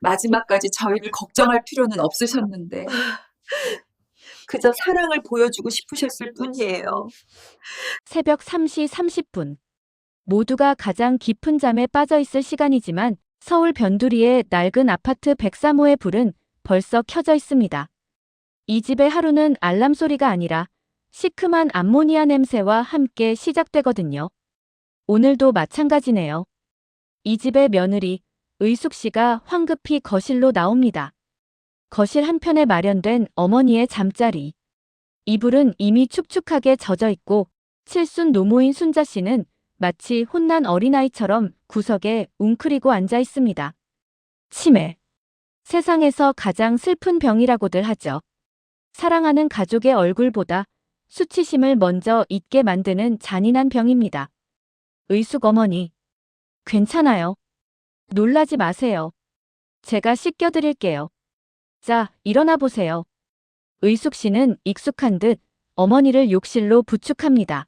마지막까지 저희를 걱정할 필요는 없으셨는데. 그저 사랑을 보여주고 싶으셨을 뿐이에요. 새벽 3시 30분. 모두가 가장 깊은 잠에 빠져 있을 시간이지만 서울 변두리의 낡은 아파트 103호의 불은 벌써 켜져 있습니다. 이 집의 하루는 알람 소리가 아니라 시큼한 암모니아 냄새와 함께 시작되거든요. 오늘도 마찬가지네요. 이 집의 며느리 의숙 씨가 황급히 거실로 나옵니다. 거실 한편에 마련된 어머니의 잠자리. 이불은 이미 축축하게 젖어 있고 칠순 노모인 순자 씨는 마치 혼난 어린아이처럼 구석에 웅크리고 앉아 있습니다. 치매. 세상에서 가장 슬픈 병이라고들 하죠. 사랑하는 가족의 얼굴보다 수치심을 먼저 잊게 만드는 잔인한 병입니다. 의숙 어머니. 괜찮아요. 놀라지 마세요. 제가 씻겨드릴게요. 자, 일어나 보세요. 의숙 씨는 익숙한 듯 어머니를 욕실로 부축합니다.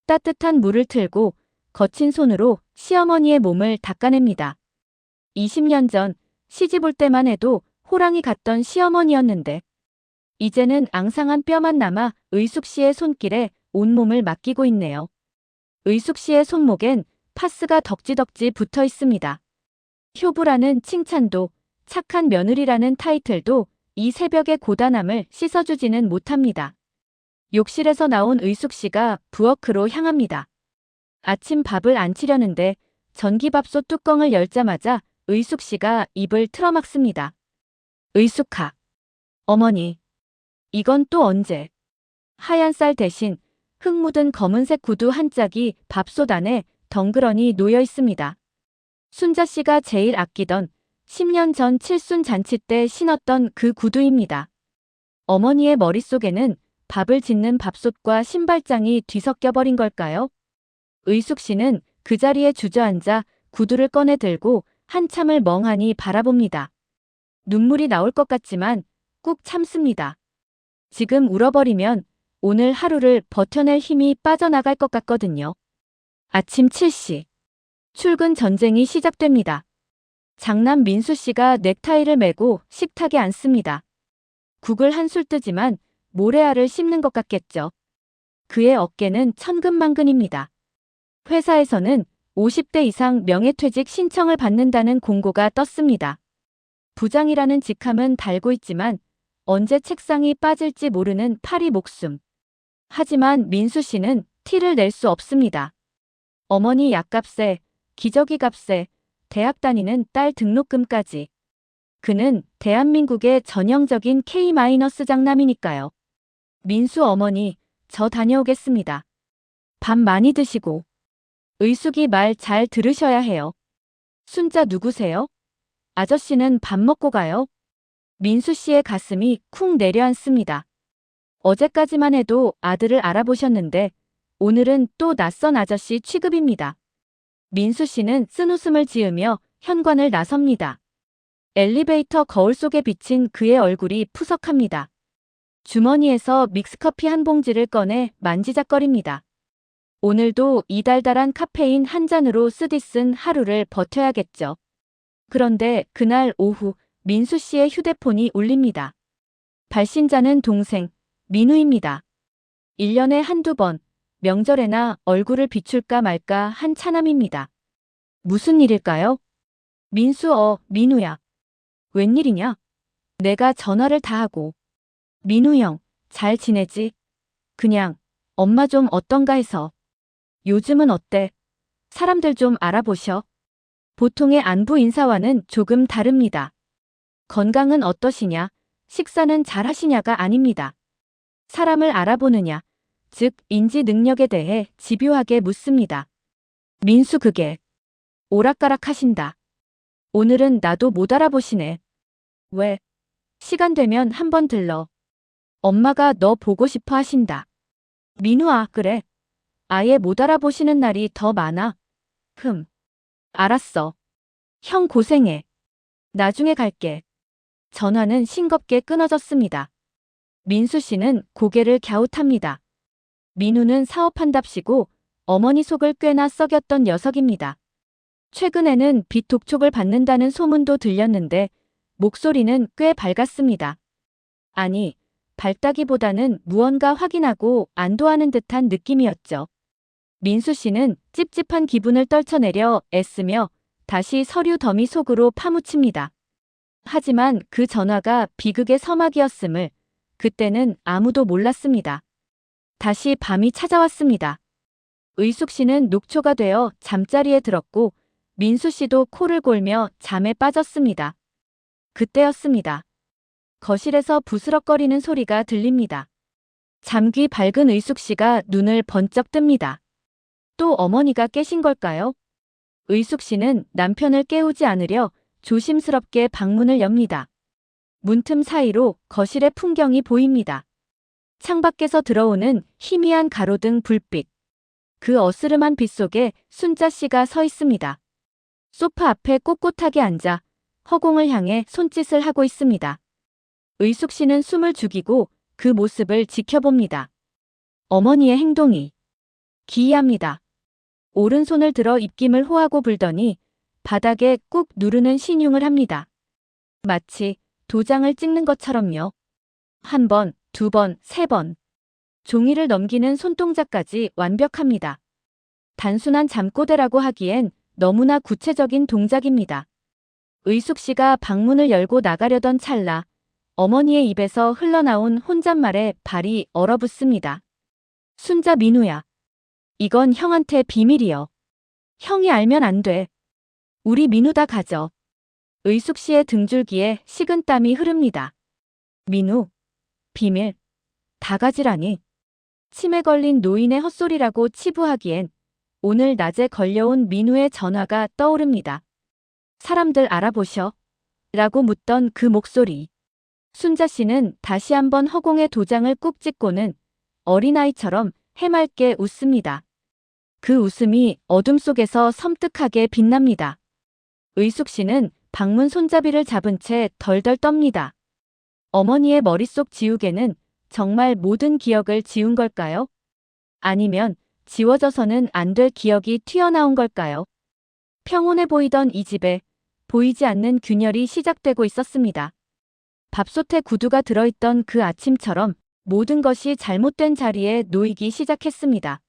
따뜻한 물을 틀고 거친 손으로 시어머니의 몸을 닦아냅니다. 20년 전 시집 올 때만 해도 호랑이 같던 시어머니였는데 이제는 앙상한 뼈만 남아 의숙 씨의 손길에 온몸을 맡기고 있네요. 의숙 씨의 손목엔 파스가 덕지덕지 붙어 있습니다. 효부라는 칭찬도 착한 며느리라는 타이틀도 이 새벽의 고단함을 씻어주지는 못합니다. 욕실에서 나온 의숙 씨가 부엌으로 향합니다. 아침 밥을 안 치려는데 전기밥솥 뚜껑을 열자마자 의숙 씨가 입을 틀어막습니다. 의숙아. 어머니. 이건 또 언제? 하얀 쌀 대신 흙 묻은 검은색 구두 한 짝이 밥솥 안에 덩그러니 놓여 있습니다. 순자 씨가 제일 아끼던 10년 전 칠순 잔치 때 신었던 그 구두입니다. 어머니의 머릿속에는 밥을 짓는 밥솥과 신발장이 뒤섞여 버린 걸까요? 의숙 씨는 그 자리에 주저앉아 구두를 꺼내 들고 한참을 멍하니 바라봅니다. 눈물이 나올 것 같지만 꾹 참습니다. 지금 울어버리면 오늘 하루를 버텨낼 힘이 빠져나갈 것 같거든요. 아침 7시. 출근 전쟁이 시작됩니다. 장남 민수 씨가 넥타이를 메고 식탁에 앉습니다. 국을 한술 뜨지만 모래알을 씹는 것 같겠죠. 그의 어깨는 천근만근입니다. 회사에서는 50대 이상 명예퇴직 신청을 받는다는 공고가 떴습니다. 부장이라는 직함은 달고 있지만 언제 책상이 빠질지 모르는 파리 목숨. 하지만 민수 씨는 티를 낼 수 없습니다. 어머니 약값에, 기저귀 값에, 대학 다니는 딸 등록금까지. 그는 대한민국의 전형적인 K- 장남이니까요. 민수 어머니, 저 다녀오겠습니다. 밥 많이 드시고. 의숙이 말 잘 들으셔야 해요. 순자 누구세요? 아저씨는 밥 먹고 가요. 민수 씨의 가슴이 쿵 내려앉습니다. 어제까지만 해도 아들을 알아보셨는데 오늘은 또 낯선 아저씨 취급입니다. 민수 씨는 쓴웃음을 지으며 현관을 나섭니다. 엘리베이터 거울 속에 비친 그의 얼굴이 푸석합니다. 주머니에서 믹스커피 한 봉지를 꺼내 만지작거립니다. 오늘도 이 달달한 카페인 한 잔으로 쓰디쓴 하루를 버텨야겠죠. 그런데 그날 오후 민수 씨의 휴대폰이 울립니다. 발신자는 동생 민우입니다. 1년에 한두 번 명절에나 얼굴을 비출까 말까 한 차남입니다. 무슨 일일까요? 민수 민우야. 웬일이냐? 내가 전화를 다 하고. 민우 형, 잘 지내지? 그냥 엄마 좀 어떤가 해서. 요즘은 어때? 사람들 좀 알아보셔. 보통의 안부 인사와는 조금 다릅니다. 건강은 어떠시냐? 식사는 잘 하시냐가 아닙니다. 사람을 알아보느냐, 즉 인지 능력에 대해 집요하게 묻습니다. 민수 그게 오락가락 하신다. 오늘은 나도 못 알아보시네. 왜? 시간 되면 한번 들러. 엄마가 너 보고 싶어 하신다. 민우아, 그래. 아예 못 알아보시는 날이 더 많아. 알았어. 형 고생해. 나중에 갈게. 전화는 싱겁게 끊어졌습니다. 민수 씨는 고개를 갸웃합니다. 민우는 사업한답시고 어머니 속을 꽤나 썩였던 녀석입니다. 최근에는 빚 독촉을 받는다는 소문도 들렸는데 목소리는 꽤 밝았습니다. 아니, 밝다기보다는 무언가 확인하고 안도하는 듯한 느낌이었죠. 민수 씨는 찝찝한 기분을 떨쳐내려 애쓰며 다시 서류 더미 속으로 파묻힙니다. 하지만 그 전화가 비극의 서막이었음을 그때는 아무도 몰랐습니다. 다시 밤이 찾아왔습니다. 의숙 씨는 녹초가 되어 잠자리에 들었고 민수 씨도 코를 골며 잠에 빠졌습니다. 그때였습니다. 거실에서 부스럭거리는 소리가 들립니다. 잠귀 밝은 의숙 씨가 눈을 번쩍 뜹니다. 또 어머니가 깨신 걸까요? 의숙 씨는 남편을 깨우지 않으려 조심스럽게 방문을 엽니다. 문틈 사이로 거실의 풍경이 보입니다. 창밖에서 들어오는 희미한 가로등 불빛. 그 어스름한 빛 속에 순자 씨가 서 있습니다. 소파 앞에 꼿꼿하게 앉아 허공을 향해 손짓을 하고 있습니다. 의숙 씨는 숨을 죽이고 그 모습을 지켜봅니다. 어머니의 행동이 기이합니다. 오른손을 들어 입김을 호하고 불더니 바닥에 꾹 누르는 신용을 합니다. 마치 도장을 찍는 것처럼요. 한 번, 두 번, 세 번. 종이를 넘기는 손동작까지 완벽합니다. 단순한 잠꼬대라고 하기엔 너무나 구체적인 동작입니다. 의숙 씨가 방문을 열고 나가려던 찰나 어머니의 입에서 흘러나온 혼잣말에 발이 얼어붙습니다. 순자 민우야. 이건 형한테 비밀이여. 형이 알면 안 돼. 우리 민우 다 가져. 의숙 씨의 등줄기에 식은땀이 흐릅니다. 민우, 비밀, 다 가지라니. 치매 걸린 노인의 헛소리라고 치부하기엔 오늘 낮에 걸려온 민우의 전화가 떠오릅니다. 사람들 알아보셔? 라고 묻던 그 목소리. 순자 씨는 다시 한번 허공에 도장을 꾹 찍고는 어린아이처럼 해맑게 웃습니다. 그 웃음이 어둠 속에서 섬뜩하게 빛납니다. 의숙 씨는 방문 손잡이를 잡은 채 덜덜 떱니다. 어머니의 머릿속 지우개는 정말 모든 기억을 지운 걸까요? 아니면 지워져서는 안 될 기억이 튀어나온 걸까요? 평온해 보이던 이 집에 보이지 않는 균열이 시작되고 있었습니다. 밥솥에 구두가 들어있던 그 아침처럼 모든 것이 잘못된 자리에 놓이기 시작했습니다.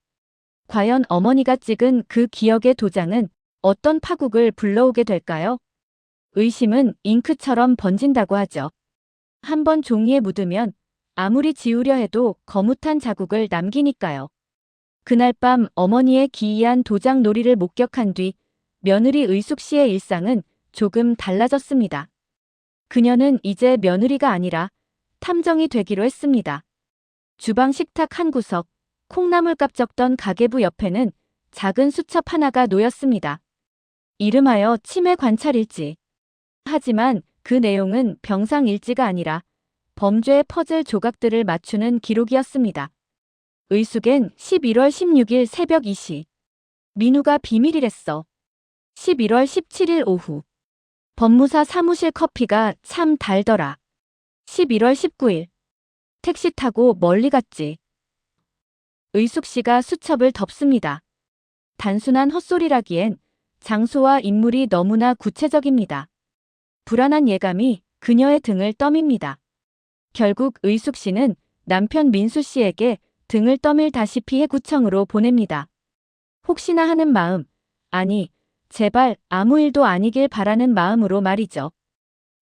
과연 어머니가 찍은 그 기억의 도장은 어떤 파국을 불러오게 될까요? 의심은 잉크처럼 번진다고 하죠. 한번 종이에 묻으면 아무리 지우려 해도 거뭇한 자국을 남기니까요. 그날 밤 어머니의 기이한 도장 놀이를 목격한 뒤 며느리 의숙 씨의 일상은 조금 달라졌습니다. 그녀는 이제 며느리가 아니라 탐정이 되기로 했습니다. 주방 식탁 한 구석, 콩나물 값 적던 가계부 옆에는 작은 수첩 하나가 놓였습니다. 이름하여 치매 관찰일지. 하지만 그 내용은 병상 일지가 아니라 범죄의 퍼즐 조각들을 맞추는 기록이었습니다. 의숙엔 11월 16일 새벽 2시. 민우가 비밀이랬어. 11월 17일 오후. 법무사 사무실 커피가 참 달더라. 11월 19일. 택시 타고 멀리 갔지. 의숙 씨가 수첩을 덮습니다. 단순한 헛소리라기엔 장소와 인물이 너무나 구체적입니다. 불안한 예감이 그녀의 등을 떠밉니다. 결국 의숙 씨는 남편 민수 씨에게 등을 떠밀다시피 해구청으로 보냅니다. 혹시나 하는 마음, 아니, 제발 아무 일도 아니길 바라는 마음으로 말이죠.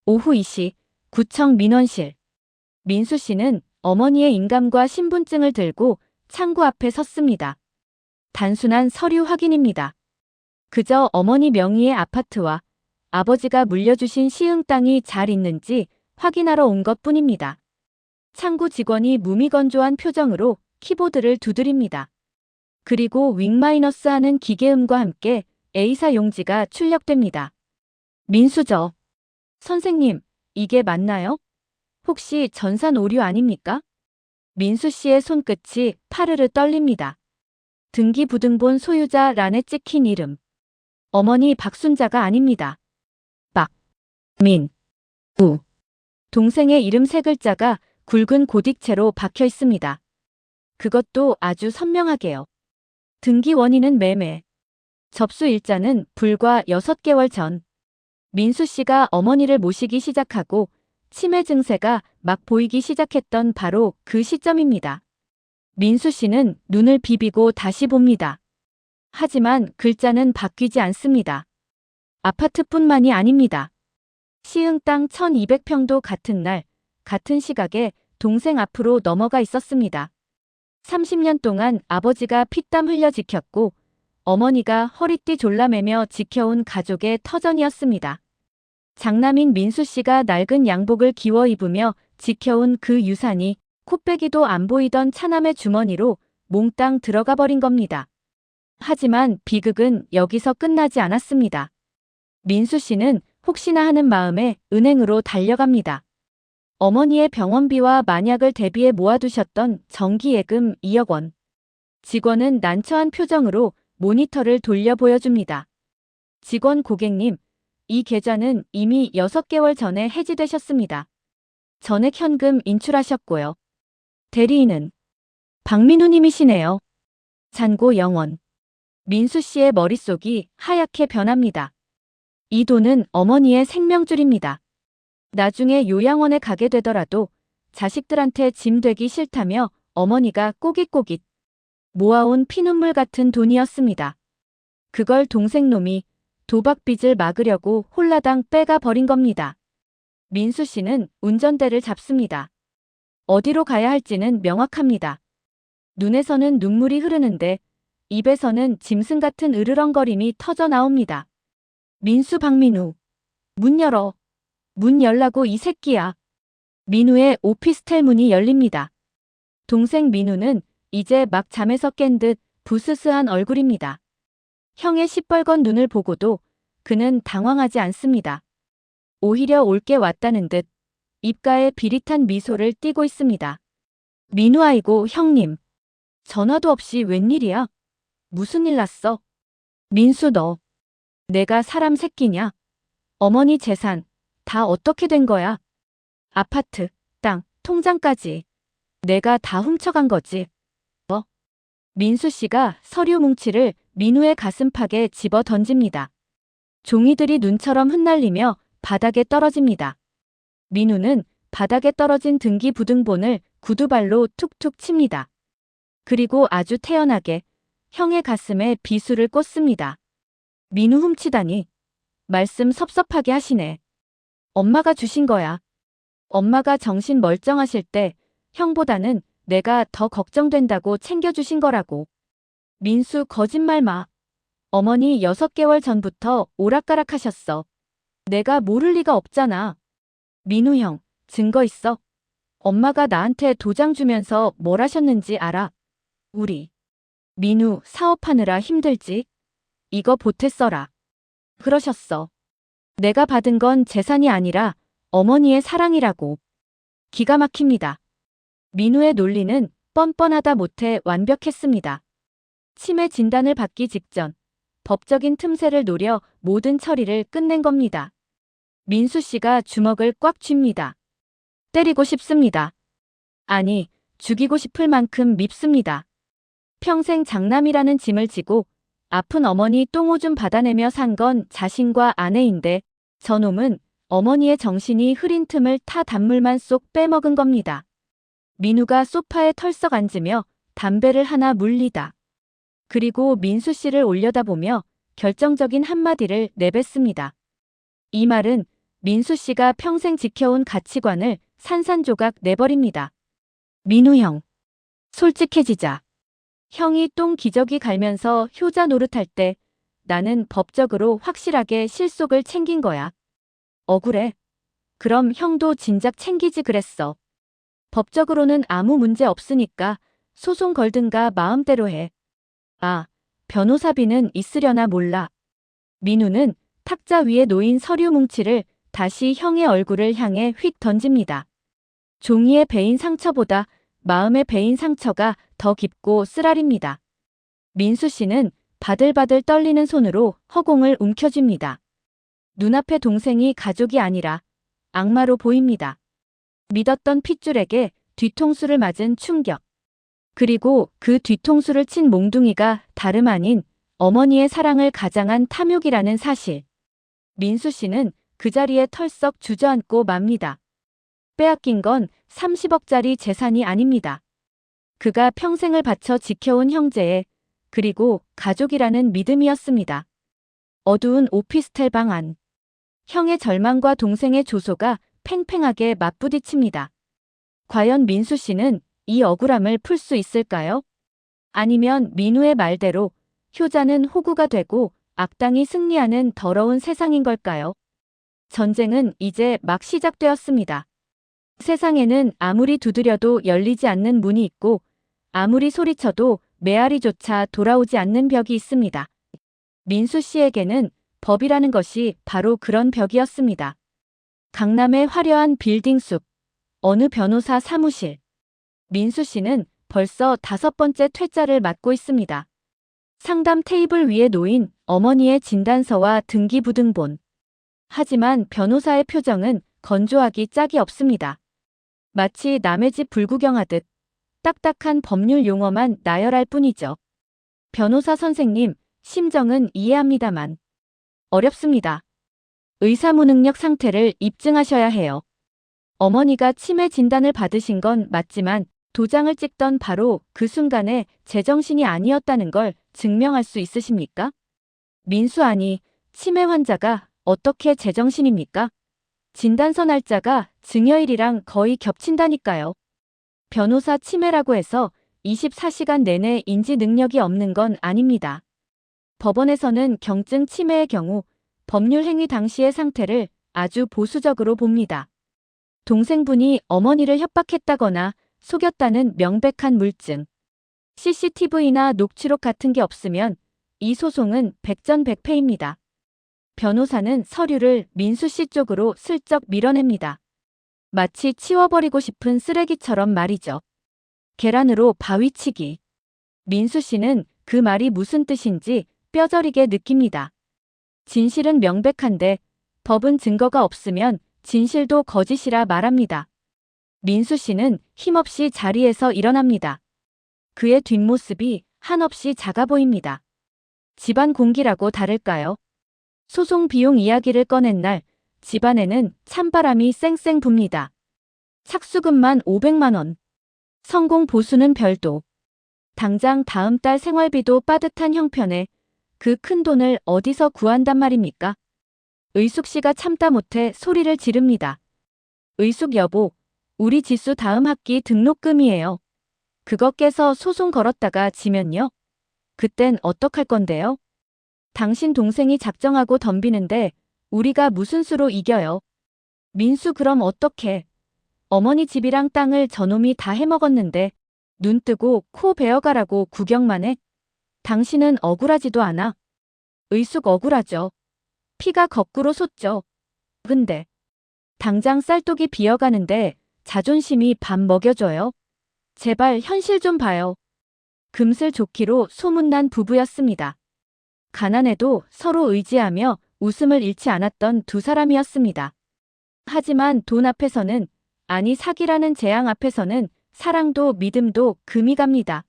오후 2시, 구청 민원실. 민수 씨는 어머니의 인감과 신분증을 들고 창구 앞에 섰습니다. 단순한 서류 확인입니다. 그저 어머니 명의의 아파트와 아버지가 물려주신 시흥 땅이 잘 있는지 확인하러 온 것뿐입니다. 창구 직원이 무미건조한 표정으로 키보드를 두드립니다. 그리고 윙마이너스 하는 기계음과 함께 A사 용지가 출력됩니다. 민수저. 선생님, 이게 맞나요? 혹시 전산 오류 아닙니까? 민수 씨의 손끝이 파르르 떨립니다. 등기부등본 소유자 란에 찍힌 이름. 어머니 박순자가 아닙니다. 민, 우. 동생의 이름 세 글자가 굵은 고딕체로 박혀 있습니다. 그것도 아주 선명하게요. 등기 원인은 매매. 접수 일자는 불과 6개월 전. 민수 씨가 어머니를 모시기 시작하고 치매 증세가 막 보이기 시작했던 바로 그 시점입니다. 민수 씨는 눈을 비비고 다시 봅니다. 하지만 글자는 바뀌지 않습니다. 아파트뿐만이 아닙니다. 시흥 땅 1200평도 같은 날, 같은 시각에 동생 앞으로 넘어가 있었습니다. 30년 동안 아버지가 피땀 흘려 지켰고 어머니가 허리띠 졸라매며 지켜온 가족의 터전이었습니다. 장남인 민수 씨가 낡은 양복을 기워 입으며 지켜온 그 유산이 코빼기도 안 보이던 차남의 주머니로 몽땅 들어가 버린 겁니다. 하지만 비극은 여기서 끝나지 않았습니다. 민수 씨는 혹시나 하는 마음에 은행으로 달려갑니다. 어머니의 병원비와 만약을 대비해 모아두셨던 정기예금 2억 원. 직원은 난처한 표정으로 모니터를 돌려 보여줍니다. 직원 고객님, 이 계좌는 이미 6개월 전에 해지되셨습니다. 전액 현금 인출하셨고요. 대리인은 박민우님이시네요. 잔고 0원. 민수 씨의 머릿속이 하얗게 변합니다. 이 돈은 어머니의 생명줄입니다. 나중에 요양원에 가게 되더라도 자식들한테 짐 되기 싫다며 어머니가 꼬깃꼬깃 모아온 피눈물 같은 돈이었습니다. 그걸 동생놈이 도박빚을 막으려고 홀라당 빼가 버린 겁니다. 민수 씨는 운전대를 잡습니다. 어디로 가야 할지는 명확합니다. 눈에서는 눈물이 흐르는데 입에서는 짐승 같은 으르렁거림이 터져 나옵니다. 민수 박민우. 문 열어. 문 열라고 이 새끼야. 민우의 오피스텔 문이 열립니다. 동생 민우는 이제 막 잠에서 깬 듯 부스스한 얼굴입니다. 형의 시뻘건 눈을 보고도 그는 당황하지 않습니다. 오히려 올게 왔다는 듯 입가에 비릿한 미소를 띠고 있습니다. 민우 아이고 형님. 전화도 없이 웬일이야? 무슨 일 났어? 민수 너. 내가 사람 새끼냐? 어머니 재산 다 어떻게 된 거야? 아파트, 땅, 통장까지. 내가 다 훔쳐간 거지. 뭐? 민수 씨가 서류 뭉치를 민우의 가슴팍에 집어 던집니다. 종이들이 눈처럼 흩날리며 바닥에 떨어집니다. 민우는 바닥에 떨어진 등기부등본을 구두발로 툭툭 칩니다. 그리고 아주 태연하게 형의 가슴에 비수를 꽂습니다. 민우 훔치다니. 말씀 섭섭하게 하시네. 엄마가 주신 거야. 엄마가 정신 멀쩡하실 때 형보다는 내가 더 걱정된다고 챙겨주신 거라고. 민수 거짓말 마. 어머니 6개월 전부터 오락가락 하셨어. 내가 모를 리가 없잖아. 민우 형, 증거 있어? 엄마가 나한테 도장 주면서 뭘 하셨는지 알아? 우리. 민우 사업하느라 힘들지? 이거 보태 써라. 그러셨어. 내가 받은 건 재산이 아니라 어머니의 사랑이라고. 기가 막힙니다. 민우의 논리는 뻔뻔하다 못해 완벽했습니다. 치매 진단을 받기 직전 법적인 틈새를 노려 모든 처리를 끝낸 겁니다. 민수 씨가 주먹을 꽉 쥡니다. 때리고 싶습니다. 아니, 죽이고 싶을 만큼 밉습니다. 평생 장남이라는 짐을 지고 아픈 어머니 똥오줌 받아내며 산 건 자신과 아내인데 저놈은 어머니의 정신이 흐린 틈을 타 단물만 쏙 빼먹은 겁니다. 민우가 소파에 털썩 앉으며 담배를 하나 물리다. 그리고 민수 씨를 올려다보며 결정적인 한마디를 내뱉습니다. 이 말은 민수 씨가 평생 지켜온 가치관을 산산조각 내버립니다. 민우 형. 솔직해지자. 형이 똥 기저귀 갈면서 효자 노릇할 때 나는 법적으로 확실하게 실속을 챙긴 거야. 억울해. 그럼 형도 진작 챙기지 그랬어. 법적으로는 아무 문제 없으니까 소송 걸든가 마음대로 해. 아, 변호사비는 있으려나 몰라. 민우는 탁자 위에 놓인 서류 뭉치를 다시 형의 얼굴을 향해 휙 던집니다. 종이에 베인 상처보다 마음에 베인 상처가 더 깊고 쓰라립니다. 민수 씨는 바들바들 떨리는 손으로 허공을 움켜쥡니다. 눈앞의 동생이 가족이 아니라 악마로 보입니다. 믿었던 핏줄에게 뒤통수를 맞은 충격. 그리고 그 뒤통수를 친 몽둥이가 다름 아닌 어머니의 사랑을 가장한 탐욕이라는 사실. 민수 씨는 그 자리에 털썩 주저앉고 맙니다. 빼앗긴 건 30억짜리 재산이 아닙니다. 그가 평생을 바쳐 지켜온 형제의, 그리고 가족이라는 믿음이었습니다. 어두운 오피스텔 방 안. 형의 절망과 동생의 조소가 팽팽하게 맞부딪힙니다. 과연 민수 씨는 이 억울함을 풀 수 있을까요? 아니면 민우의 말대로 효자는 호구가 되고 악당이 승리하는 더러운 세상인 걸까요? 전쟁은 이제 막 시작되었습니다. 세상에는 아무리 두드려도 열리지 않는 문이 있고 아무리 소리쳐도 메아리조차 돌아오지 않는 벽이 있습니다. 민수 씨에게는 법이라는 것이 바로 그런 벽이었습니다. 강남의 화려한 빌딩 숲, 어느 변호사 사무실. 민수 씨는 벌써 5번째 퇴짜를 맞고 있습니다. 상담 테이블 위에 놓인 어머니의 진단서와 등기부등본. 하지만 변호사의 표정은 건조하기 짝이 없습니다. 마치 남의 집 불구경하듯 딱딱한 법률 용어만 나열할 뿐이죠. 변호사 선생님, 심정은 이해합니다만 어렵습니다. 의사 무능력 상태를 입증하셔야 해요. 어머니가 치매 진단을 받으신 건 맞지만 도장을 찍던 바로 그 순간에 제정신이 아니었다는 걸 증명할 수 있으십니까? 민수 아니, 치매 환자가 어떻게 제정신입니까? 진단서 날짜가 증여일이랑 거의 겹친다니까요. 변호사 치매라고 해서 24시간 내내 인지 능력이 없는 건 아닙니다. 법원에서는 경증 치매의 경우 법률 행위 당시의 상태를 아주 보수적으로 봅니다. 동생분이 어머니를 협박했다거나 속였다는 명백한 물증, CCTV나 녹취록 같은 게 없으면 이 소송은 백전백패입니다. 변호사는 서류를 민수 씨 쪽으로 슬쩍 밀어냅니다. 마치 치워버리고 싶은 쓰레기처럼 말이죠. 계란으로 바위치기. 민수 씨는 그 말이 무슨 뜻인지 뼈저리게 느낍니다. 진실은 명백한데 법은 증거가 없으면 진실도 거짓이라 말합니다. 민수 씨는 힘없이 자리에서 일어납니다. 그의 뒷모습이 한없이 작아 보입니다. 집안 공기라고 다를까요? 소송 비용 이야기를 꺼낸 날 집안에는 찬바람이 쌩쌩 붑니다. 착수금만 500만 원. 성공 보수는 별도. 당장 다음 달 생활비도 빠듯한 형편에 그 큰 돈을 어디서 구한단 말입니까? 의숙 씨가 참다 못해 소리를 지릅니다. 의숙 여보, 우리 지수 다음 학기 등록금이에요. 그거 깨서 소송 걸었다가 지면요? 그땐 어떡할 건데요? 당신 동생이 작정하고 덤비는데 우리가 무슨 수로 이겨요? 민수 그럼 어떡해? 어머니 집이랑 땅을 저놈이 다 해먹었는데 눈 뜨고 코 베어가라고 구경만 해? 당신은 억울하지도 않아? 의숙 억울하죠. 피가 거꾸로 솟죠. 근데 당장 쌀독이 비어가는데 자존심이 밥 먹여줘요? 제발 현실 좀 봐요. 금슬 좋기로 소문난 부부였습니다. 가난해도 서로 의지하며 웃음을 잃지 않았던 두 사람이었습니다. 하지만 돈 앞에서는, 아니 사기라는 재앙 앞에서는 사랑도 믿음도 금이 갑니다.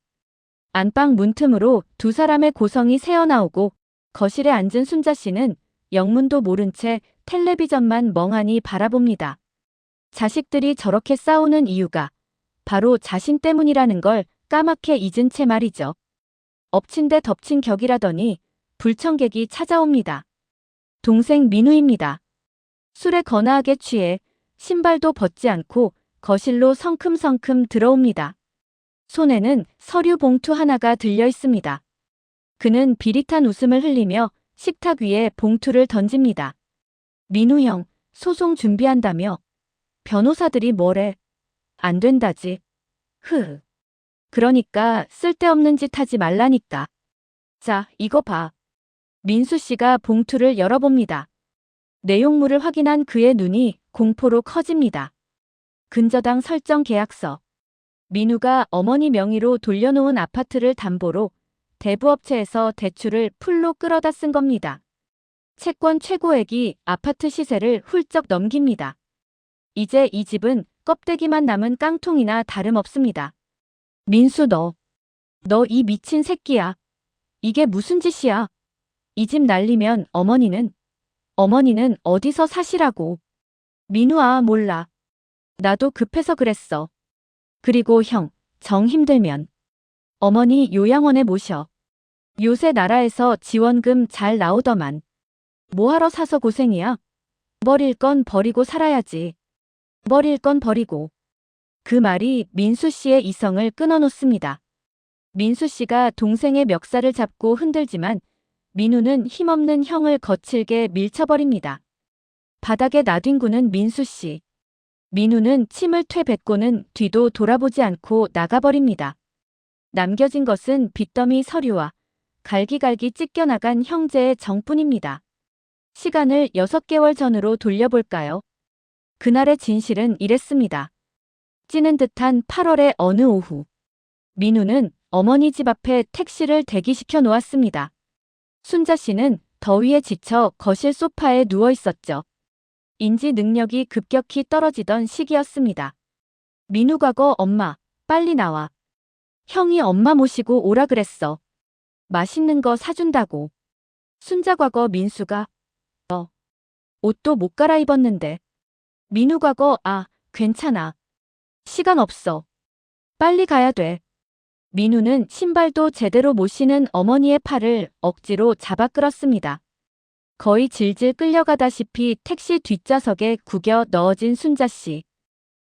안방 문틈으로 두 사람의 고성이 새어나오고 거실에 앉은 순자 씨는 영문도 모른 채 텔레비전만 멍하니 바라봅니다. 자식들이 저렇게 싸우는 이유가 바로 자신 때문이라는 걸 까맣게 잊은 채 말이죠. 엎친 데 덮친 격이라더니 불청객이 찾아옵니다. 동생 민우입니다. 술에 거나하게 취해 신발도 벗지 않고 거실로 성큼성큼 들어옵니다. 손에는 서류 봉투 하나가 들려 있습니다. 그는 비릿한 웃음을 흘리며 식탁 위에 봉투를 던집니다. 민우 형, 소송 준비한다며. 변호사들이 뭐래? 안 된다지. 그러니까 쓸데없는 짓 하지 말라니까. 자, 이거 봐. 민수 씨가 봉투를 열어봅니다. 내용물을 확인한 그의 눈이 공포로 커집니다. 근저당 설정 계약서. 민우가 어머니 명의로 돌려놓은 아파트를 담보로 대부업체에서 대출을 풀로 끌어다 쓴 겁니다. 채권 최고액이 아파트 시세를 훌쩍 넘깁니다. 이제 이 집은 껍데기만 남은 깡통이나 다름없습니다. 민수 너 이 미친 새끼야. 이게 무슨 짓이야? 이 집 날리면 어머니는 어디서 사시라고. 민우아, 몰라. 나도 급해서 그랬어. 그리고 형, 정 힘들면 어머니 요양원에 모셔. 요새 나라에서 지원금 잘 나오더만. 뭐하러 사서 고생이야? 버릴 건 버리고 살아야지. 버릴 건 버리고. 그 말이 민수 씨의 이성을 끊어놓습니다. 민수 씨가 동생의 멱살을 잡고 흔들지만 민우는 힘없는 형을 거칠게 밀쳐버립니다. 바닥에 나뒹구는 민수 씨. 민우는 침을 퇴뱉고는 뒤도 돌아보지 않고 나가버립니다. 남겨진 것은 빚더미 서류와 갈기갈기 찢겨나간 형제의 정뿐입니다. 시간을 6개월 전으로 돌려볼까요? 그날의 진실은 이랬습니다. 찌는 듯한 8월의 어느 오후. 민우는 어머니 집 앞에 택시를 대기시켜 놓았습니다. 순자 씨는 더위에 지쳐 거실 소파에 누워 있었죠. 인지 능력이 급격히 떨어지던 시기였습니다. 민우 과거 엄마, 빨리 나와. 형이 엄마 모시고 오라 그랬어. 맛있는 거 사준다고. 순자 과거 민수가 옷도 못 갈아입었는데. 민우 과거 괜찮아. 시간 없어. 빨리 가야 돼. 민우는 신발도 제대로 못 신은 어머니의 팔을 억지로 잡아 끌었습니다. 거의 질질 끌려가다시피 택시 뒷좌석에 구겨 넣어진 순자 씨.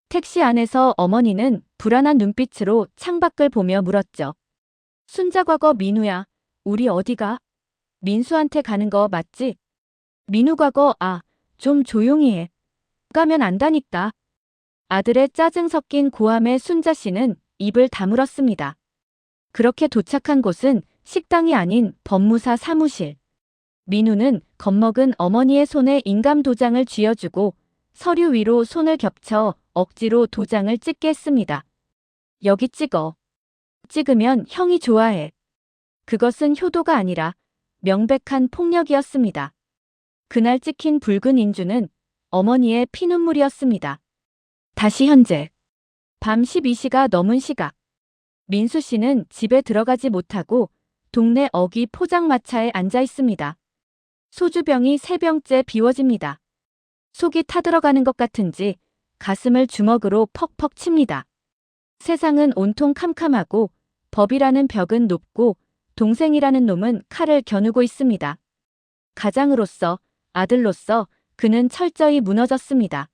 택시 안에서 어머니는 불안한 눈빛으로 창밖을 보며 물었죠. 순자 과거 민우야, 우리 어디가? 민수한테 가는 거 맞지? 민우 과거 좀 조용히 해. 가면 안다니까. 아들의 짜증 섞인 고함에 순자 씨는 입을 다물었습니다. 그렇게 도착한 곳은 식당이 아닌 법무사 사무실. 민우는 겁먹은 어머니의 손에 인감 도장을 쥐어주고 서류 위로 손을 겹쳐 억지로 도장을 찍게 했습니다. 여기 찍어. 찍으면 형이 좋아해. 그것은 효도가 아니라 명백한 폭력이었습니다. 그날 찍힌 붉은 인주는 어머니의 피눈물이었습니다. 다시 현재. 밤 12시가 넘은 시각. 민수 씨는 집에 들어가지 못하고 동네 어귀 포장마차에 앉아 있습니다. 소주병이 3병째 비워집니다. 속이 타들어가는 것 같은지 가슴을 주먹으로 퍽퍽 칩니다. 세상은 온통 캄캄하고 법이라는 벽은 높고 동생이라는 놈은 칼을 겨누고 있습니다. 가장으로서, 아들로서 그는 철저히 무너졌습니다.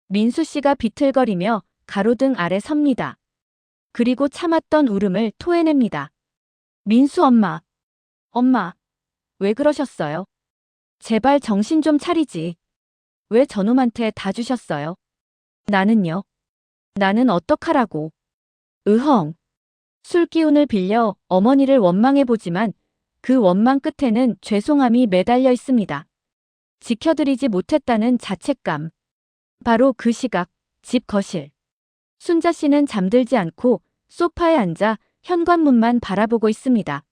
민수 씨가 비틀거리며 가로등 아래 섭니다. 그리고 참았던 울음을 토해냅니다. 민수 엄마. 엄마. 왜 그러셨어요? 제발 정신 좀 차리지. 왜 저놈한테 다 주셨어요? 나는요? 나는 어떡하라고. 으헝. 술 기운을 빌려 어머니를 원망해보지만 그 원망 끝에는 죄송함이 매달려 있습니다. 지켜드리지 못했다는 자책감. 바로 그 시각, 집 거실. 순자 씨는 잠들지 않고 소파에 앉아 현관문만 바라보고 있습니다.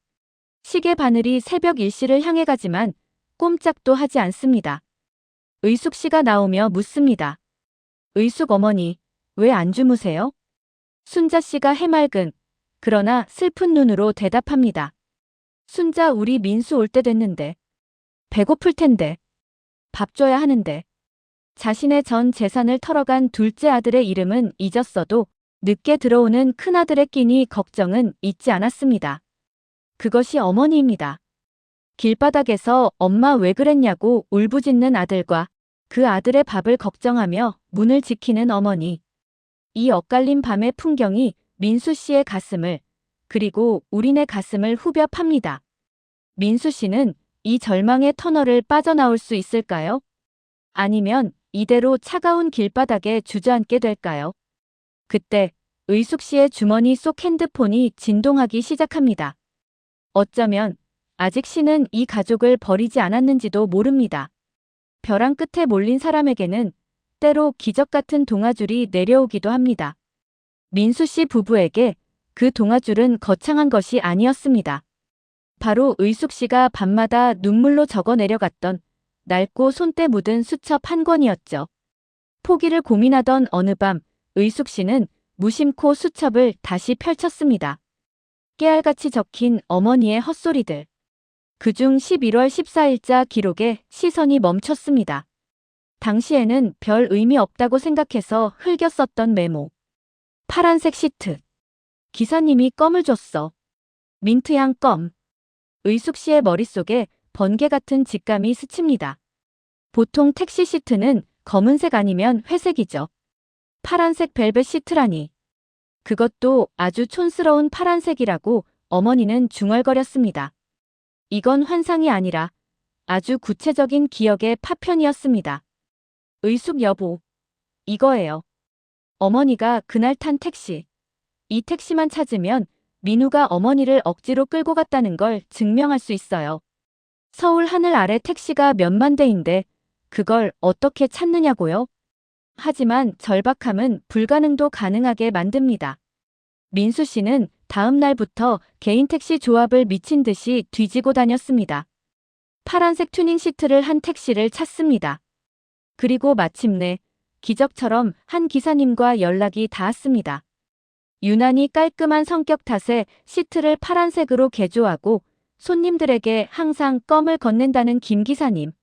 시계 바늘이 새벽 일시를 향해 가지만 꼼짝도 하지 않습니다. 의숙 씨가 나오며 묻습니다. 의숙 어머니, 왜 안 주무세요? 순자 씨가 해맑은 그러나 슬픈 눈으로 대답합니다. 순자, 우리 민수 올 때 됐는데. 배고플 텐데. 밥 줘야 하는데. 자신의 전 재산을 털어간 둘째 아들의 이름은 잊었어도 늦게 들어오는 큰아들의 끼니 걱정은 잊지 않았습니다. 그것이 어머니입니다. 길바닥에서 엄마 왜 그랬냐고 울부짖는 아들과 그 아들의 밥을 걱정하며 문을 지키는 어머니. 이 엇갈린 밤의 풍경이 민수 씨의 가슴을 그리고 우리네 가슴을 후벼 팝니다. 민수 씨는 이 절망의 터널을 빠져나올 수 있을까요? 아니면 이대로 차가운 길바닥에 주저앉게 될까요? 그때 의숙 씨의 주머니 속 핸드폰이 진동하기 시작합니다. 어쩌면 아직 씨는 이 가족을 버리지 않았는지도 모릅니다. 벼랑 끝에 몰린 사람에게는 때로 기적 같은 동아줄이 내려오기도 합니다. 민수 씨 부부에게 그 동아줄은 거창한 것이 아니었습니다. 바로 의숙 씨가 밤마다 눈물로 적어 내려갔던 낡고 손때 묻은 수첩 한 권이었죠. 포기를 고민하던 어느 밤 의숙 씨는 무심코 수첩을 다시 펼쳤습니다. 깨알같이 적힌 어머니의 헛소리들. 그중 11월 14일자 기록에 시선이 멈췄습니다. 당시에는 별 의미 없다고 생각해서 흘겨 썼던 메모. 파란색 시트. 기사님이 껌을 줬어. 민트향 껌. 의숙 씨의 머릿속에 번개 같은 직감이 스칩니다. 보통 택시 시트는 검은색 아니면 회색이죠. 파란색 벨벳 시트라니. 그것도 아주 촌스러운 파란색이라고 어머니는 중얼거렸습니다. 이건 환상이 아니라 아주 구체적인 기억의 파편이었습니다. 의숙 여보, 이거예요. 어머니가 그날 탄 택시. 이 택시만 찾으면 민우가 어머니를 억지로 끌고 갔다는 걸 증명할 수 있어요. 서울 하늘 아래 택시가 몇만 대인데 그걸 어떻게 찾느냐고요? 하지만 절박함은 불가능도 가능하게 만듭니다. 민수 씨는 다음 날부터 개인 택시 조합을 미친 듯이 뒤지고 다녔습니다. 파란색 튜닝 시트를 한 택시를 찾습니다. 그리고 마침내 기적처럼 한 기사님과 연락이 닿았습니다. 유난히 깔끔한 성격 탓에 시트를 파란색으로 개조하고 손님들에게 항상 껌을 건넨다는 김 기사님.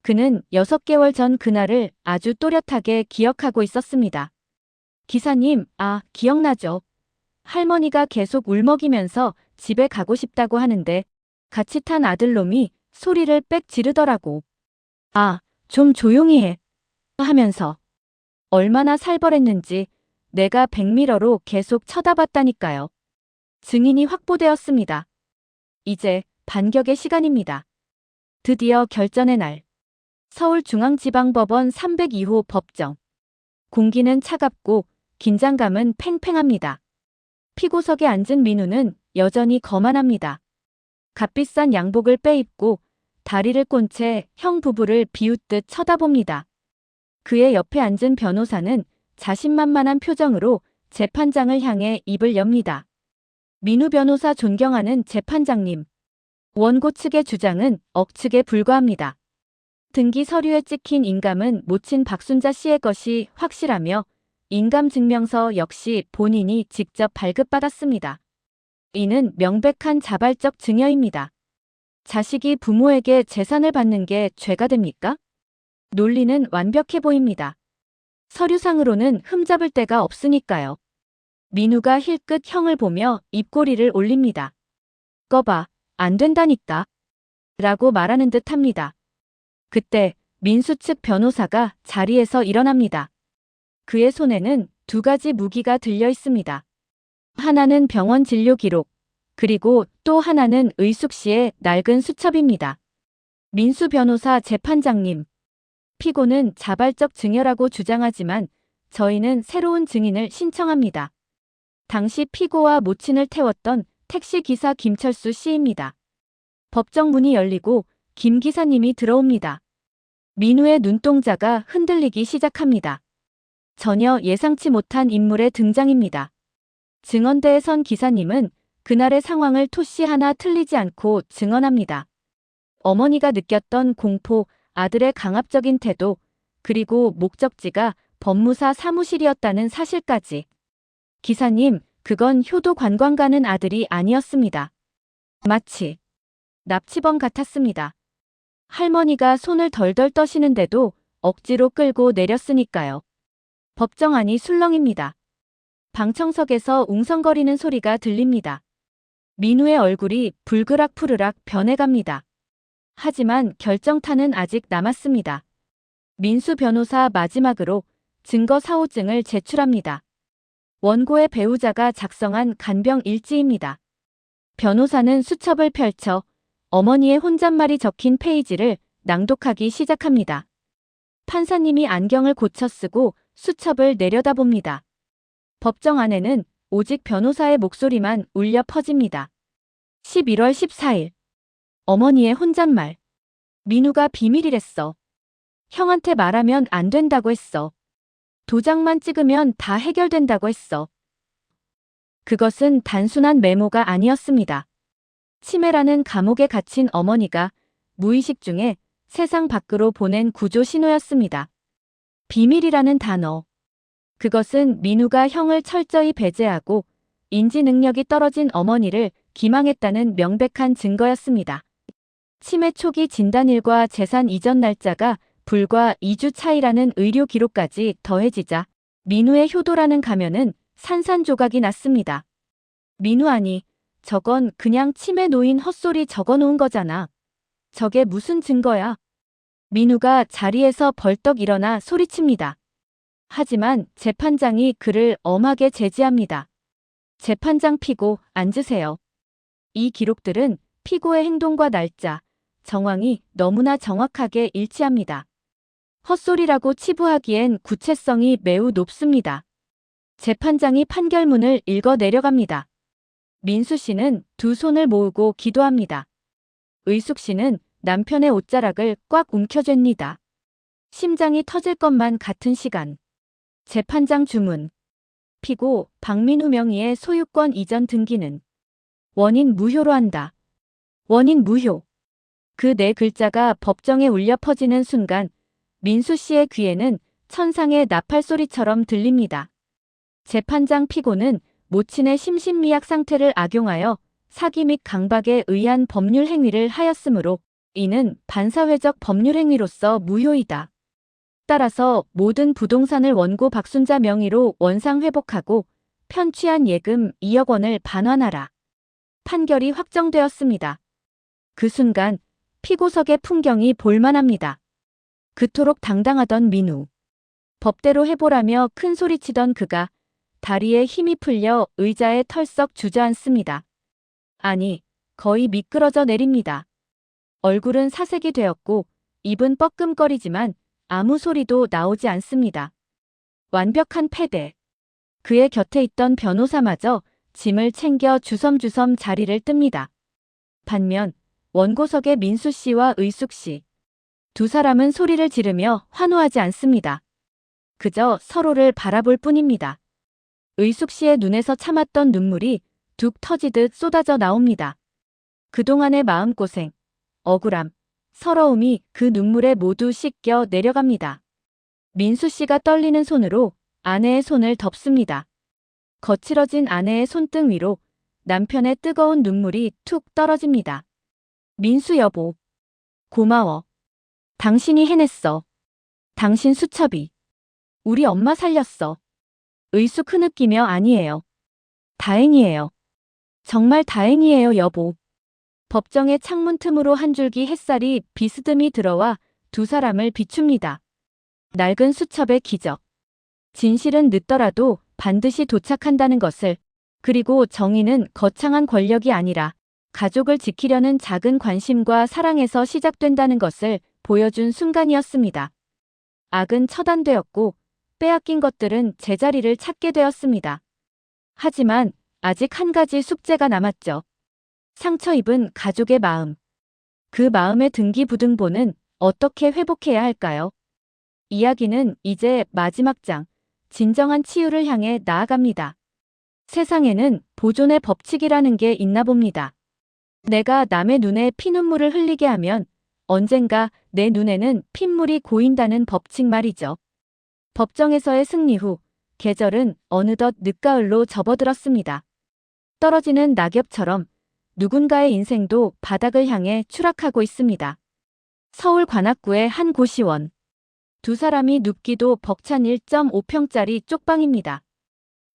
그는 6개월 전 그날을 아주 또렷하게 기억하고 있었습니다. 기사님, 기억나죠? 할머니가 계속 울먹이면서 집에 가고 싶다고 하는데 같이 탄 아들놈이 소리를 빽 지르더라고. 좀 조용히 해. 하면서. 얼마나 살벌했는지 내가 백미러로 계속 쳐다봤다니까요. 증인이 확보되었습니다. 이제 반격의 시간입니다. 드디어 결전의 날. 서울중앙지방법원 302호 법정. 공기는 차갑고 긴장감은 팽팽합니다. 피고석에 앉은 민우는 여전히 거만합니다. 값비싼 양복을 빼입고 다리를 꼰 채 형 부부를 비웃듯 쳐다봅니다. 그의 옆에 앉은 변호사는 자신만만한 표정으로 재판장을 향해 입을 엽니다. 민우 변호사 존경하는 재판장님. 원고 측의 주장은 억측에 불과합니다. 등기 서류에 찍힌 인감은 모친 박순자 씨의 것이 확실하며 인감증명서 역시 본인이 직접 발급받았습니다. 이는 명백한 자발적 증여입니다. 자식이 부모에게 재산을 받는 게 죄가 됩니까? 논리는 완벽해 보입니다. 서류상으로는 흠잡을 데가 없으니까요. 민우가 힐끗 형을 보며 입꼬리를 올립니다. 꺼봐, 안 된다니까. 라고 말하는 듯 합니다. 그때 민수 측 변호사가 자리에서 일어납니다. 그의 손에는 2가지 무기가 들려 있습니다. 하나는 병원 진료 기록, 그리고 또 하나는 의숙 씨의 낡은 수첩입니다. 민수 변호사 재판장님. 피고는 자발적 증여라고 주장하지만 저희는 새로운 증인을 신청합니다. 당시 피고와 모친을 태웠던 택시기사 김철수 씨입니다. 법정 문이 열리고 김 기사님이 들어옵니다. 민우의 눈동자가 흔들리기 시작합니다. 전혀 예상치 못한 인물의 등장입니다. 증언대에 선 기사님은 그날의 상황을 토시 하나 틀리지 않고 증언합니다. 어머니가 느꼈던 공포, 아들의 강압적인 태도, 그리고 목적지가 법무사 사무실이었다는 사실까지. 기사님, 그건 효도 관광 가는 아들이 아니었습니다. 마치 납치범 같았습니다. 할머니가 손을 덜덜 떠시는데도 억지로 끌고 내렸으니까요. 법정 안이 술렁입니다. 방청석에서 웅성거리는 소리가 들립니다. 민우의 얼굴이 불그락푸르락 변해갑니다. 하지만 결정타는 아직 남았습니다. 민수 변호사 마지막으로 증거 사호증을 제출합니다. 원고의 배우자가 작성한 간병 일지입니다. 변호사는 수첩을 펼쳐 어머니의 혼잣말이 적힌 페이지를 낭독하기 시작합니다. 판사님이 안경을 고쳐 쓰고 수첩을 내려다봅니다. 법정 안에는 오직 변호사의 목소리만 울려 퍼집니다. 11월 14일. 어머니의 혼잣말. 민우가 비밀이랬어. 형한테 말하면 안 된다고 했어. 도장만 찍으면 다 해결된다고 했어. 그것은 단순한 메모가 아니었습니다. 치매라는 감옥에 갇힌 어머니가 무의식 중에 세상 밖으로 보낸 구조 신호였습니다. 비밀이라는 단어. 그것은 민우가 형을 철저히 배제하고 인지 능력이 떨어진 어머니를 기망했다는 명백한 증거였습니다. 치매 초기 진단일과 재산 이전 날짜가 불과 2주 차이라는 의료 기록까지 더해지자 민우의 효도라는 가면은 산산조각이 났습니다. 민우 아니, 저건 그냥 치매 노인 헛소리 적어놓은 거잖아. 저게 무슨 증거야? 민우가 자리에서 벌떡 일어나 소리칩니다. 하지만 재판장이 그를 엄하게 제지합니다. 재판장 피고 앉으세요. 이 기록들은 피고의 행동과 날짜, 정황이 너무나 정확하게 일치합니다. 헛소리라고 치부하기엔 구체성이 매우 높습니다. 재판장이 판결문을 읽어 내려갑니다. 민수 씨는 두 손을 모으고 기도합니다. 의숙 씨는 남편의 옷자락을 꽉 움켜쥡니다. 심장이 터질 것만 같은 시간. 재판장 주문. 피고 박민우 명의의 소유권 이전 등기는 원인 무효로 한다. 원인 무효. 그 네 글자가 법정에 울려 퍼지는 순간 민수 씨의 귀에는 천상의 나팔 소리처럼 들립니다. 재판장 피고는 모친의 심신미약 상태를 악용하여 사기 및 강박에 의한 법률 행위를 하였으므로 이는 반사회적 법률 행위로서 무효이다. 따라서 모든 부동산을 원고 박순자 명의로 원상 회복하고 편취한 예금 2억 원을 반환하라. 판결이 확정되었습니다. 그 순간 피고석의 풍경이 볼만합니다. 그토록 당당하던 민우. 법대로 해보라며 큰 소리치던 그가 다리에 힘이 풀려 의자에 털썩 주저앉습니다. 아니, 거의 미끄러져 내립니다. 얼굴은 사색이 되었고 입은 뻐끔거리지만 아무 소리도 나오지 않습니다. 완벽한 패대. 그의 곁에 있던 변호사마저 짐을 챙겨 주섬주섬 자리를 뜹니다. 반면 원고석의 민수 씨와 의숙 씨. 두 사람은 소리를 지르며 환호하지 않습니다. 그저 서로를 바라볼 뿐입니다. 의숙 씨의 눈에서 참았던 눈물이 뚝 터지듯 쏟아져 나옵니다. 그동안의 마음고생, 억울함, 서러움이 그 눈물에 모두 씻겨 내려갑니다. 민수 씨가 떨리는 손으로 아내의 손을 덮습니다. 거칠어진 아내의 손등 위로 남편의 뜨거운 눈물이 툭 떨어집니다. 민수 여보, 고마워. 당신이 해냈어. 당신 수첩이 우리 엄마 살렸어. 의숙 흐느끼며 아니에요. 다행이에요. 정말 다행이에요, 여보. 법정의 창문 틈으로 한 줄기 햇살이 비스듬히 들어와 두 사람을 비춥니다. 낡은 수첩의 기적. 진실은 늦더라도 반드시 도착한다는 것을, 그리고 정의는 거창한 권력이 아니라 가족을 지키려는 작은 관심과 사랑에서 시작된다는 것을 보여준 순간이었습니다. 악은 처단되었고 빼앗긴 것들은 제자리를 찾게 되었습니다. 하지만 아직 한 가지 숙제가 남았죠. 상처 입은 가족의 마음. 그 마음의 등기부등본은 어떻게 회복해야 할까요? 이야기는 이제 마지막 장, 진정한 치유를 향해 나아갑니다. 세상에는 보존의 법칙이라는 게 있나 봅니다. 내가 남의 눈에 피눈물을 흘리게 하면 언젠가 내 눈에는 핏물이 고인다는 법칙 말이죠. 법정에서의 승리 후 계절은 어느덧 늦가을로 접어들었습니다. 떨어지는 낙엽처럼 누군가의 인생도 바닥을 향해 추락하고 있습니다. 서울 관악구의 한 고시원. 두 사람이 눕기도 벅찬 1.5평짜리 쪽방입니다.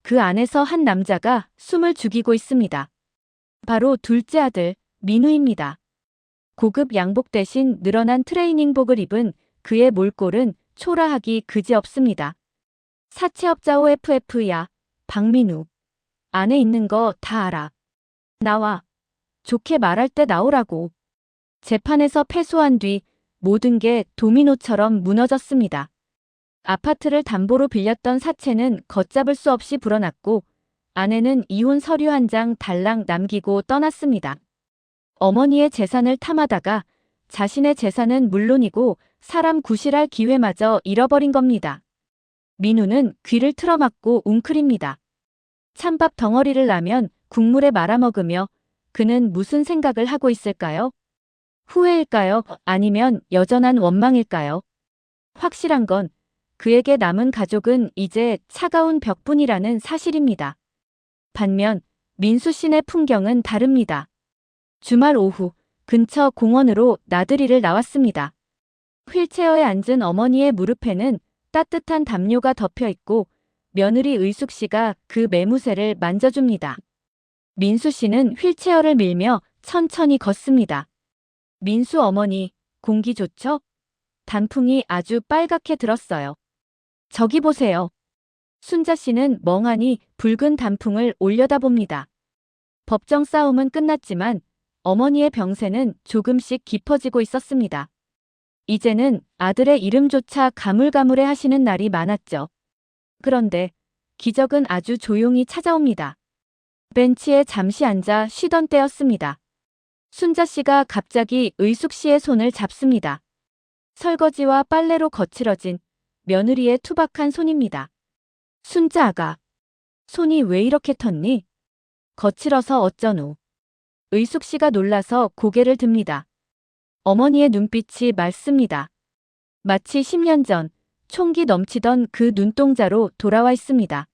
그 안에서 한 남자가 숨을 죽이고 있습니다. 바로 둘째 아들 민우입니다. 고급 양복 대신 늘어난 트레이닝복을 입은 그의 몰골은 초라하기 그지없습니다. 사채업자 OFF야, 박민우. 안에 있는 거 다 알아. 나와. 좋게 말할 때 나오라고. 재판에서 패소한 뒤 모든 게 도미노처럼 무너졌습니다. 아파트를 담보로 빌렸던 사채는 걷잡을 수 없이 불어났고 아내는 이혼 서류 한 장 달랑 남기고 떠났습니다. 어머니의 재산을 탐하다가 자신의 재산은 물론이고 사람 구실할 기회마저 잃어버린 겁니다. 민우는 귀를 틀어막고 웅크립니다. 찬밥 덩어리를 라면 국물에 말아먹으며 그는 무슨 생각을 하고 있을까요? 후회일까요? 아니면 여전한 원망일까요? 확실한 건 그에게 남은 가족은 이제 차가운 벽뿐이라는 사실입니다. 반면 민수 씨네 풍경은 다릅니다. 주말 오후 근처 공원으로 나들이를 나왔습니다. 휠체어에 앉은 어머니의 무릎에는 따뜻한 담요가 덮여 있고 며느리 의숙 씨가 그 매무새를 만져줍니다. 민수 씨는 휠체어를 밀며 천천히 걷습니다. 민수 어머니, 공기 좋죠? 단풍이 아주 빨갛게 들었어요. 저기 보세요. 순자 씨는 멍하니 붉은 단풍을 올려다봅니다. 법정 싸움은 끝났지만 어머니의 병세는 조금씩 깊어지고 있었습니다. 이제는 아들의 이름조차 가물가물해 하시는 날이 많았죠. 그런데 기적은 아주 조용히 찾아옵니다. 벤치에 잠시 앉아 쉬던 때였습니다. 순자 씨가 갑자기 의숙 씨의 손을 잡습니다. 설거지와 빨래로 거칠어진 며느리의 투박한 손입니다. 순자 아가, 손이 왜 이렇게 텄니? 거칠어서 어쩌노? 의숙 씨가 놀라서 고개를 듭니다. 어머니의 눈빛이 맑습니다. 마치 10년 전 총기 넘치던 그 눈동자로 돌아와 있습니다.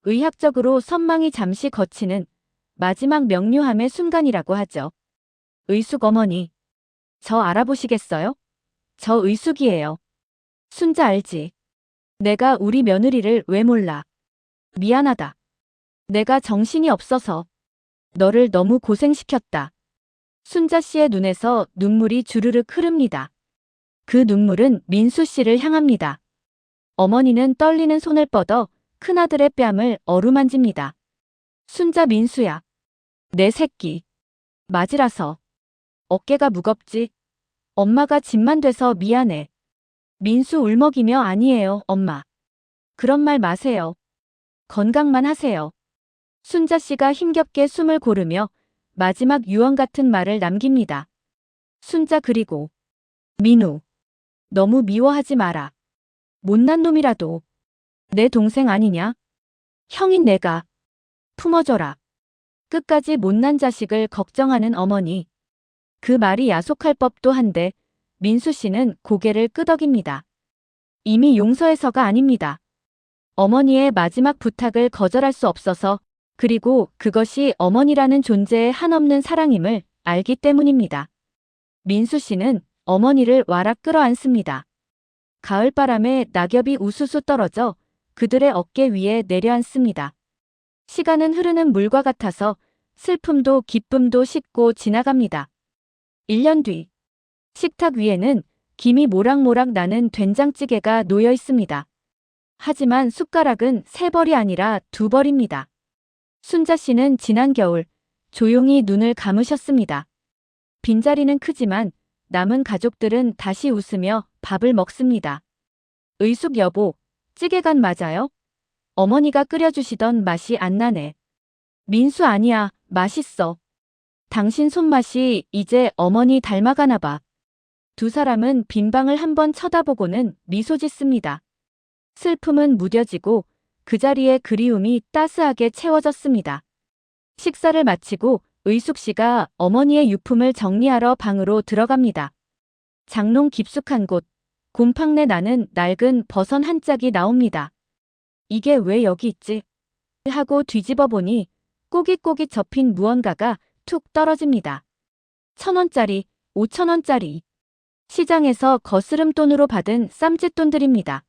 의학적으로 선망이 잠시 거치는 마지막 명료함의 순간이라고 하죠. 의숙 어머니, 저 알아보시겠어요? 저 의숙이에요. 순자 알지? 내가 우리 며느리를 왜 몰라? 미안하다. 내가 정신이 없어서 너를 너무 고생시켰다. 순자 씨의 눈에서 눈물이 주르륵 흐릅니다. 그 눈물은 민수 씨를 향합니다. 어머니는 떨리는 손을 뻗어 큰아들의 뺨을 어루만집니다. 순자 민수야. 내 새끼. 맞으라서. 어깨가 무겁지? 엄마가 짐만 돼서 미안해. 민수 울먹이며 아니에요, 엄마. 그런 말 마세요. 건강만 하세요. 순자 씨가 힘겹게 숨을 고르며 마지막 유언 같은 말을 남깁니다. 순자 그리고 민우. 너무 미워하지 마라. 못난 놈이라도 내 동생 아니냐? 형인 내가 품어줘라. 끝까지 못난 자식을 걱정하는 어머니. 그 말이 야속할 법도 한데 민수 씨는 고개를 끄덕입니다. 이미 용서해서가 아닙니다. 어머니의 마지막 부탁을 거절할 수 없어서 그리고 그것이 어머니라는 존재의 한없는 사랑임을 알기 때문입니다. 민수 씨는 어머니를 와락 끌어안습니다. 가을바람에 낙엽이 우수수 떨어져 그들의 어깨 위에 내려앉습니다. 시간은 흐르는 물과 같아서 슬픔도 기쁨도 씻고 지나갑니다. 1년 뒤 식탁 위에는 김이 모락모락 나는 된장찌개가 놓여 있습니다. 하지만 숟가락은 3벌이 아니라 2벌입니다. 순자 씨는 지난 겨울 조용히 눈을 감으셨습니다. 빈자리는 크지만 남은 가족들은 다시 웃으며 밥을 먹습니다. 의숙 여보, 찌개간 맞아요? 어머니가 끓여주시던 맛이 안 나네. 민수 아니야, 맛있어. 당신 손맛이 이제 어머니 닮아가나 봐. 두 사람은 빈방을 한번 쳐다보고는 미소 짓습니다. 슬픔은 무뎌지고 그 자리에 그리움이 따스하게 채워졌습니다. 식사를 마치고 의숙 씨가 어머니의 유품을 정리하러 방으로 들어갑니다. 장롱 깊숙한 곳, 곰팡내 나는 낡은 버선 한 짝이 나옵니다. 이게 왜 여기 있지? 하고 뒤집어 보니 꼬깃꼬깃 접힌 무언가가 툭 떨어집니다. 1,000원짜리, 5,000원짜리. 시장에서 거스름돈으로 받은 쌈짓돈들입니다.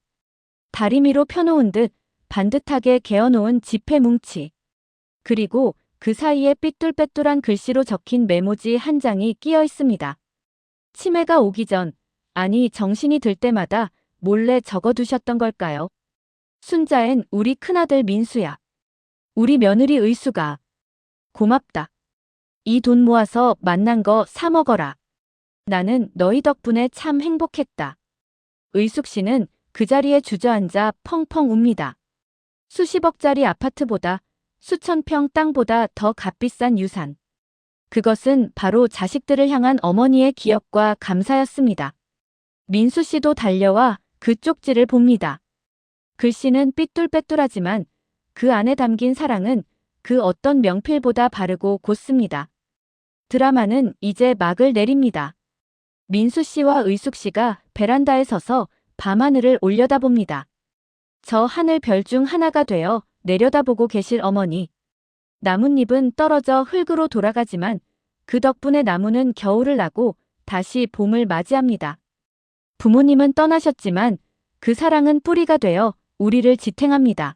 다리미로 펴놓은 듯 반듯하게 개어놓은 지폐 뭉치. 그리고 그 사이에 삐뚤빼뚤한 글씨로 적힌 메모지 한 장이 끼어 있습니다. 치매가 오기 전, 아니 정신이 들 때마다 몰래 적어두셨던 걸까요? 순자엔 우리 큰아들 민수야. 우리 며느리 의수가. 고맙다. 이 돈 모아서 맛난 거 사 먹어라. 나는 너희 덕분에 참 행복했다. 의숙 씨는 그 자리에 주저앉아 펑펑 웁니다. 수십억짜리 아파트보다 수천 평 땅보다 더 값비싼 유산. 그것은 바로 자식들을 향한 어머니의 기억과 감사였습니다. 민수 씨도 달려와 그 쪽지를 봅니다. 글씨는 삐뚤빼뚤하지만 그 안에 담긴 사랑은 그 어떤 명필보다 바르고 곧습니다. 드라마는 이제 막을 내립니다. 민수 씨와 의숙 씨가 베란다에 서서 밤하늘을 올려다봅니다. 저 하늘 별 중 하나가 되어 내려다보고 계실 어머니. 나뭇잎은 떨어져 흙으로 돌아가지만 그 덕분에 나무는 겨울을 나고 다시 봄을 맞이합니다. 부모님은 떠나셨지만 그 사랑은 뿌리가 되어 우리를 지탱합니다.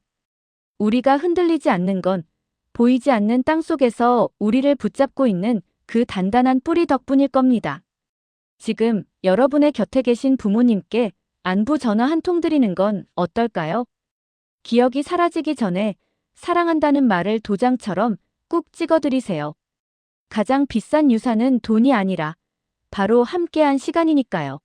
우리가 흔들리지 않는 건 보이지 않는 땅 속에서 우리를 붙잡고 있는 그 단단한 뿌리 덕분일 겁니다. 지금 여러분의 곁에 계신 부모님께 안부 전화 한 통 드리는 건 어떨까요? 기억이 사라지기 전에 사랑한다는 말을 도장처럼 꾹 찍어드리세요. 가장 비싼 유산은 돈이 아니라 바로 함께한 시간이니까요.